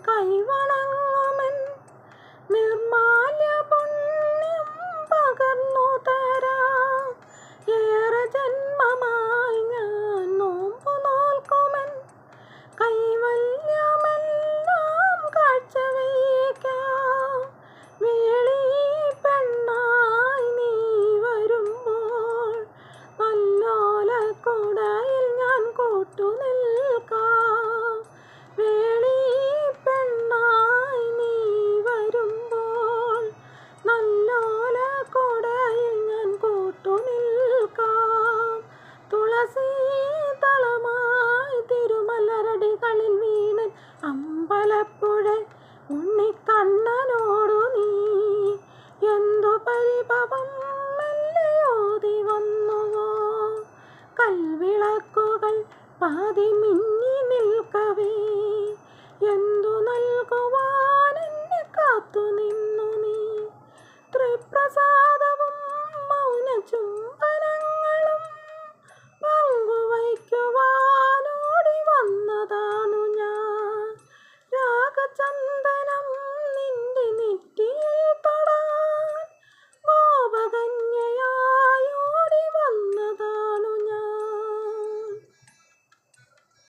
കൈവണങ്ങുമെൻ നിർമാല്യ പുണ്യം പകർന്നു തരാം. ഏറെ ജന്മമായി ഞാൻ നോമ്പു നോൽക്കുമെൻ കൈവല്യമെല്ലാം കാഴ്ചവയ്ക്കാം. വേളി പെണ്ണായി നീ വരുമ്പോൾ നല്ലോലക്കുടയിൽ ഞാൻ കൂട്ടുനിൽക്കാം. വേളി പെണ്ണായി നീ വരുമ്പോൾ നല്ലോലക്കുടയിൽ ഞാൻ കൂട്ടുനിൽക്കാം. തുളസി തളമായി തിരുമലരടികളിൽ വീണൻ അമ്പലപ്പുഴ ഉണ്ണിക്കണ്ണനോടു നീ എന്തു പരിഭവം മെല്ലയോതി വന്നുവോ. കൽവിളക്കുകൾ പാതി മിന്നി